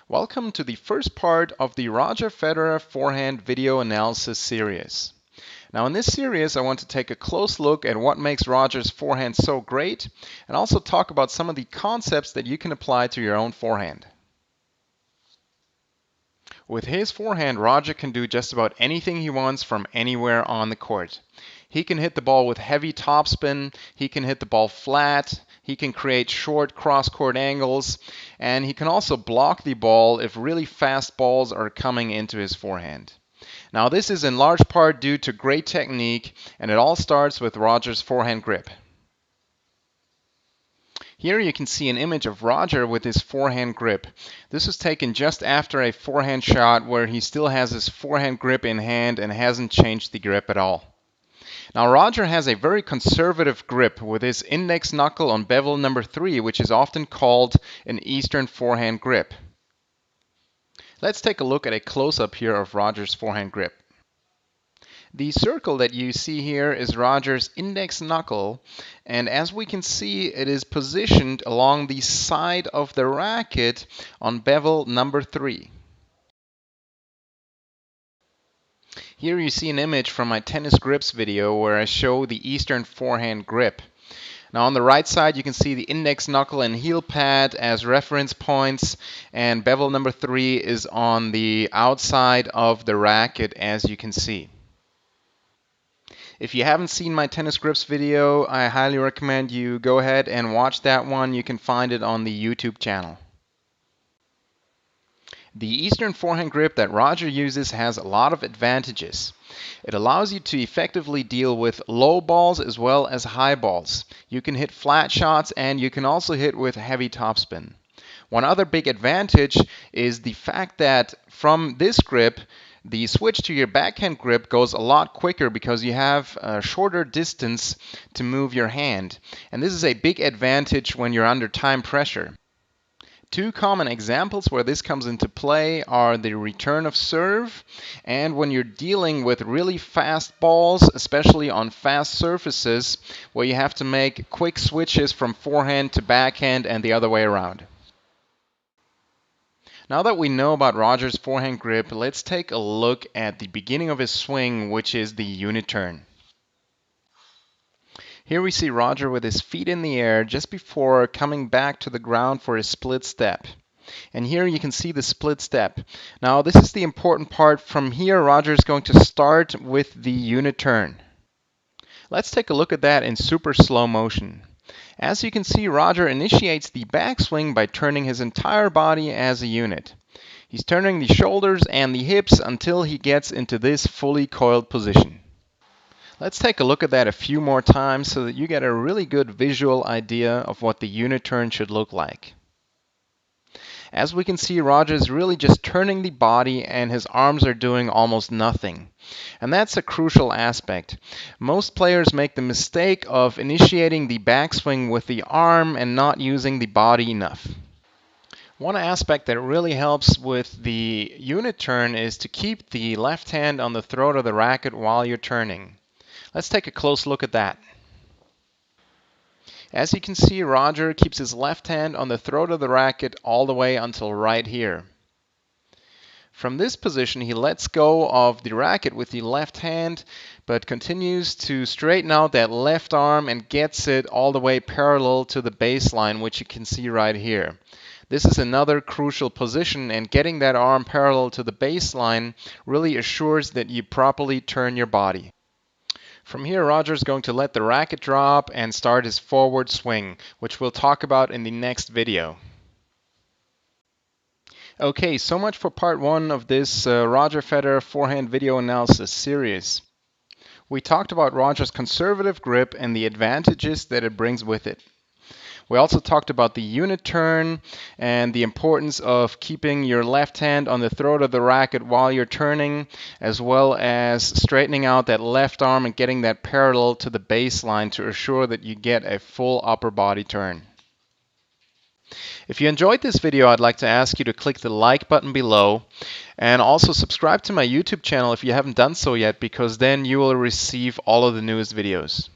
Welcome to the first part of the Roger Federer forehand video analysis series. Now in this series I want to take a close look at what makes Roger's forehand so great and also talk about some of the concepts that you can apply to your own forehand. With his forehand, Roger can do just about anything he wants from anywhere on the court. He can hit the ball with heavy topspin, he can hit the ball flat, he can create short cross-court angles, and he can also block the ball if really fast balls are coming into his forehand. Now this is in large part due to great technique, and it all starts with Roger's forehand grip. Here you can see an image of Roger with his forehand grip. This was taken just after a forehand shot where he still has his forehand grip in hand and hasn't changed the grip at all. Now Roger has a very conservative grip with his index knuckle on bevel number 3, which is often called an Eastern forehand grip. Let's take a look at a close-up here of Roger's forehand grip. The circle that you see here is Roger's index knuckle, and as we can see, it is positioned along the side of the racket on bevel number 3. Here you see an image from my tennis grips video where I show the Eastern forehand grip. Now on the right side you can see the index knuckle and heel pad as reference points, and bevel number 3 is on the outside of the racket, as you can see. If you haven't seen my tennis grips video, I highly recommend you go ahead and watch that one. You can find it on the YouTube channel. The Eastern forehand grip that Roger uses has a lot of advantages. It allows you to effectively deal with low balls as well as high balls. You can hit flat shots and you can also hit with heavy topspin. One other big advantage is the fact that from this grip, the switch to your backhand grip goes a lot quicker because you have a shorter distance to move your hand. And this is a big advantage when you're under time pressure. Two common examples where this comes into play are the return of serve and when you're dealing with really fast balls, especially on fast surfaces, where you have to make quick switches from forehand to backhand and the other way around. Now that we know about Roger's forehand grip, let's take a look at the beginning of his swing, which is the unit turn. Here we see Roger with his feet in the air just before coming back to the ground for his split step. And here you can see the split step. Now this is the important part. From here, Roger is going to start with the unit turn. Let's take a look at that in super slow motion. As you can see, Roger initiates the backswing by turning his entire body as a unit. He's turning the shoulders and the hips until he gets into this fully coiled position. Let's take a look at that a few more times so that you get a really good visual idea of what the unit turn should look like. As we can see, Roger is really just turning the body and his arms are doing almost nothing. And that's a crucial aspect. Most players make the mistake of initiating the backswing with the arm and not using the body enough. One aspect that really helps with the unit turn is to keep the left hand on the throat of the racket while you're turning. Let's take a close look at that. As you can see, Roger keeps his left hand on the throat of the racket all the way until right here. From this position, he lets go of the racket with the left hand, but continues to straighten out that left arm and gets it all the way parallel to the baseline, which you can see right here. This is another crucial position, and getting that arm parallel to the baseline really assures that you properly turn your body. From here, Roger is going to let the racket drop and start his forward swing, which we'll talk about in the next video. Okay, so much for part 1 of this Roger Federer forehand video analysis series. We talked about Roger's conservative grip and the advantages that it brings with it. We also talked about the unit turn and the importance of keeping your left hand on the throat of the racket while you're turning, as well as straightening out that left arm and getting that parallel to the baseline to assure that you get a full upper body turn. If you enjoyed this video, I'd like to ask you to click the like button below and also subscribe to my YouTube channel if you haven't done so yet, because then you will receive all of the newest videos.